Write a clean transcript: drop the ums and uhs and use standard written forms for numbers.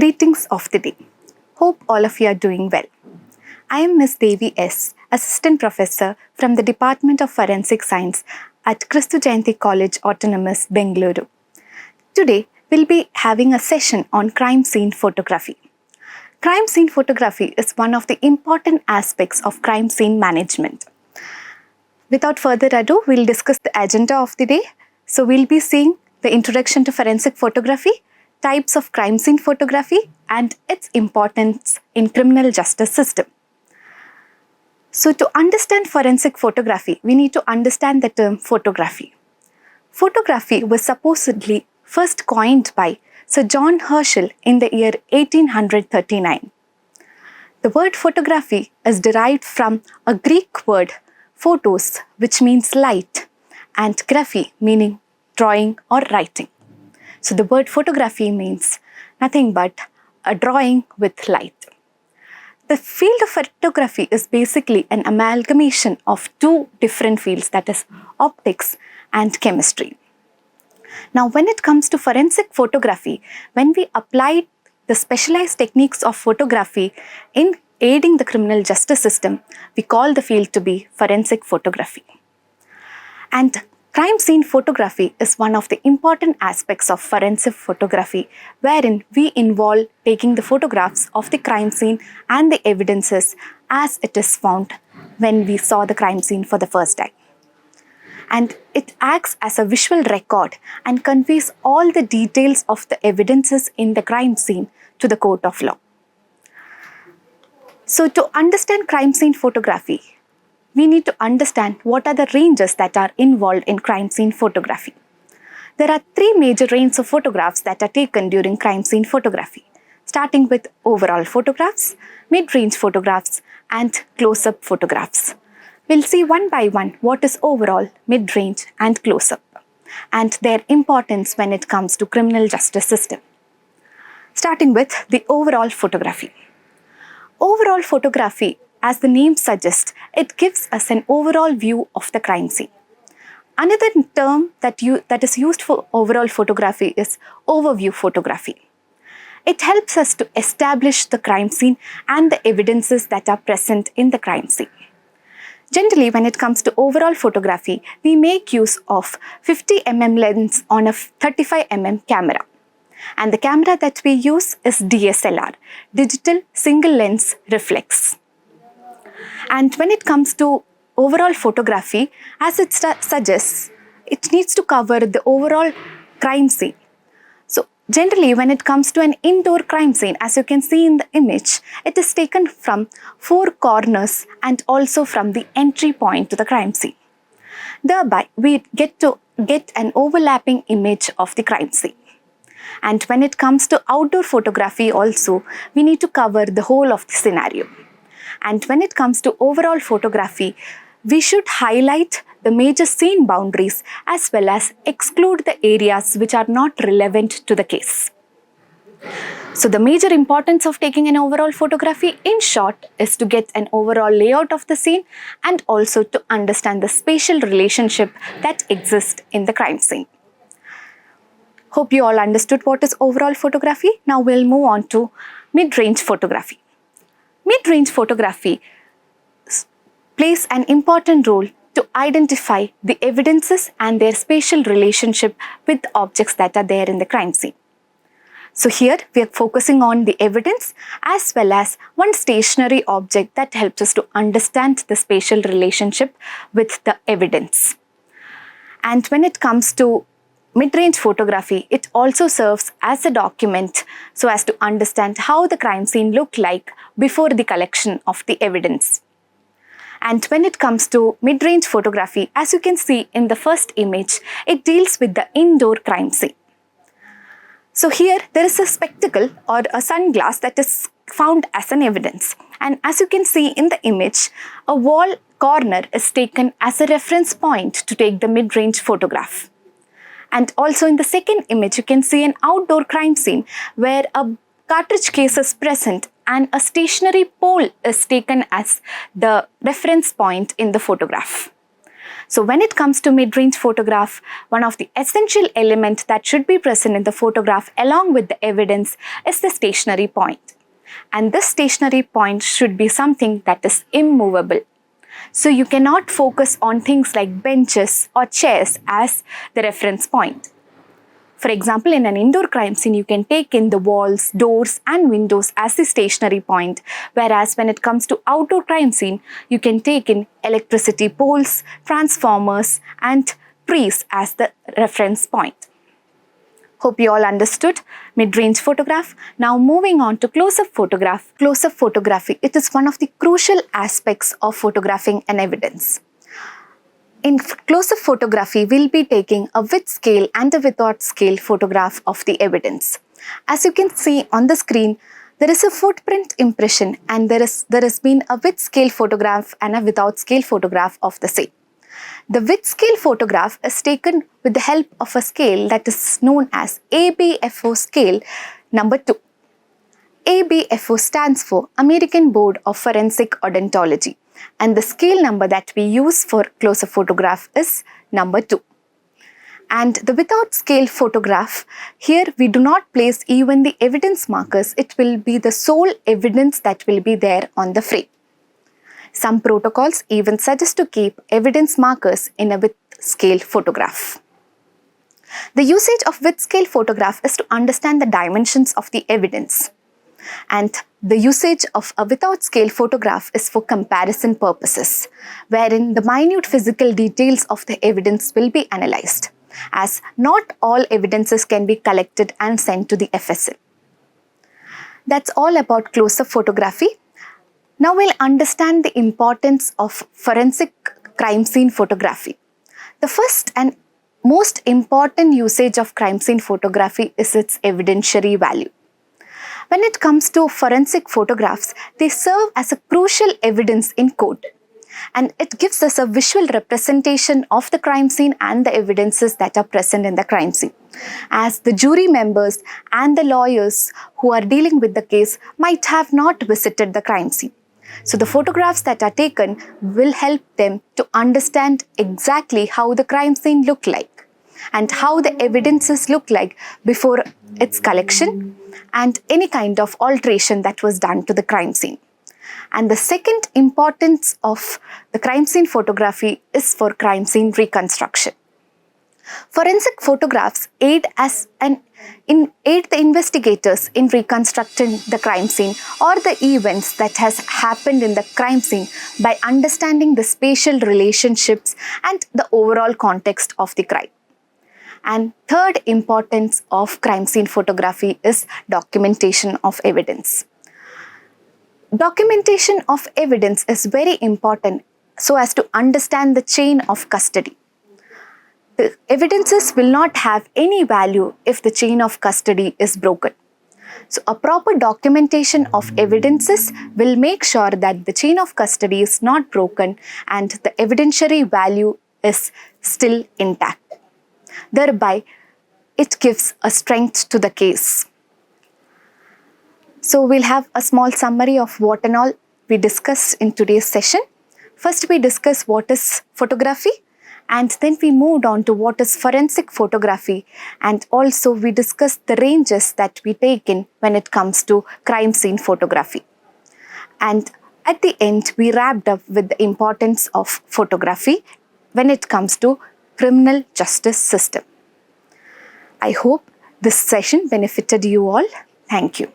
Greetings of the day. Hope all of you are doing well. I am Ms. Devi S, Assistant Professor from the Department of Forensic Science at Kristu Jayanti College, Autonomous, Bengaluru. Today, we'll be having a session on crime scene photography. Crime scene photography is one of the important aspects of crime scene management. Without further ado, we'll discuss the agenda of the day. So we'll be seeing the introduction to forensic photography, types of crime scene photography, and its importance in criminal justice system. So to understand forensic photography, we need to understand the term photography. Photography was supposedly first coined by Sir John Herschel in the year 1839. The word photography is derived from a Greek word photos, which means light, and graphy, meaning drawing or writing. So the word photography means nothing but a drawing with light. The field of photography is basically an amalgamation of two different fields, that is optics and chemistry. Now, when it comes to forensic photography, when we apply the specialized techniques of photography in aiding the criminal justice system, we call the field to be forensic photography. And crime scene photography is one of the important aspects of forensic photography, wherein we involve taking the photographs of the crime scene and the evidences as it is found when we saw the crime scene for the first time. And it acts as a visual record and conveys all the details of the evidences in the crime scene to the court of law. So to understand crime scene photography, we need to understand what are the ranges that are involved in crime scene photography. There are three major ranges of photographs that are taken during crime scene photography, starting with overall photographs, mid-range photographs, and close-up photographs. We'll see one by one what is overall, mid-range, and close-up, and their importance when it comes to criminal justice system. Starting with the overall photography. Overall photography, as the name suggests, it gives us an overall view of the crime scene. Another term that is used for overall photography is overview photography. It helps us to establish the crime scene and the evidences that are present in the crime scene. Generally, when it comes to overall photography, we make use of 50 mm lens on a 35 mm camera. And the camera that we use is DSLR, Digital Single Lens Reflex. And when it comes to overall photography, as it suggests, it needs to cover the overall crime scene. So generally, when it comes to an indoor crime scene, as you can see in the image, it is taken from four corners and also from the entry point to the crime scene. Thereby, we get an overlapping image of the crime scene. And when it comes to outdoor photography also, we need to cover the whole of the scenario. And when it comes to overall photography, we should highlight the major scene boundaries as well as exclude the areas which are not relevant to the case. So the major importance of taking an overall photography, in short, is to get an overall layout of the scene and also to understand the spatial relationship that exists in the crime scene. Hope you all understood what is overall photography. Now we'll move on to mid-range photography. Mid-range photography plays an important role to identify the evidences and their spatial relationship with the objects that are there in the crime scene. So here we are focusing on the evidence as well as one stationary object that helps us to understand the spatial relationship with the evidence. And when it comes to mid-range photography, it also serves as a document so as to understand how the crime scene looked like before the collection of the evidence. And when it comes to mid-range photography, as you can see in the first image, it deals with the indoor crime scene. So here there is a spectacle or a sunglass that is found as an evidence. And as you can see in the image, a wall corner is taken as a reference point to take the mid-range photograph. And also in the second image, you can see an outdoor crime scene where a cartridge case is present and a stationary pole is taken as the reference point in the photograph. So when it comes to mid-range photograph, one of the essential elements that should be present in the photograph along with the evidence is the stationary point. And this stationary point should be something that is immovable. So you cannot focus on things like benches or chairs as the reference point. For example, in an indoor crime scene, you can take in the walls, doors and windows as the stationary point, whereas when it comes to outdoor crime scene, you can take in electricity poles, transformers and trees as the reference point. Hope you all understood mid-range photograph. Now moving on to close-up photograph. Close-up photography, it is one of the crucial aspects of photographing an evidence. In close-up photography, we'll be taking a with scale and a without scale photograph of the evidence. As you can see on the screen, there is a footprint impression and there has been a with scale photograph and a without scale photograph of the same. The with scale photograph is taken with the help of a scale that is known as ABFO scale number 2. ABFO stands for American Board of Forensic Odontology, and the scale number that we use for close-up photograph is number 2. And the without scale photograph, here we do not place even the evidence markers, it will be the sole evidence that will be there on the frame. Some protocols even suggest to keep evidence markers in a with scale photograph. The usage of with scale photograph is to understand the dimensions of the evidence. And the usage of a without scale photograph is for comparison purposes, wherein the minute physical details of the evidence will be analyzed, as not all evidences can be collected and sent to the FSL. That's all about close-up photography. Now we'll understand the importance of forensic crime scene photography. The first and most important usage of crime scene photography is its evidentiary value. When it comes to forensic photographs, they serve as a crucial evidence in court, and it gives us a visual representation of the crime scene and the evidences that are present in the crime scene, as the jury members and the lawyers who are dealing with the case might have not visited the crime scene. So the photographs that are taken will help them to understand exactly how the crime scene looked like and how the evidences look like before its collection and any kind of alteration that was done to the crime scene. And the second importance of the crime scene photography is for crime scene reconstruction. Forensic photographs aid the investigators in reconstructing the crime scene or the events that has happened in the crime scene by understanding the spatial relationships and the overall context of the crime. And third importance of crime scene photography is documentation of evidence. Documentation of evidence is very important so as to understand the chain of custody. The evidences will not have any value if the chain of custody is broken. So a proper documentation of evidences will make sure that the chain of custody is not broken and the evidentiary value is still intact. Thereby, it gives a strength to the case. So we'll have a small summary of what and all we discussed in today's session. First, we discussed what is photography, and then we moved on to what is forensic photography, and also we discussed the ranges that we take in when it comes to crime scene photography. And at the end, we wrapped up with the importance of photography when it comes to criminal justice system. I hope this session benefited you all. Thank you.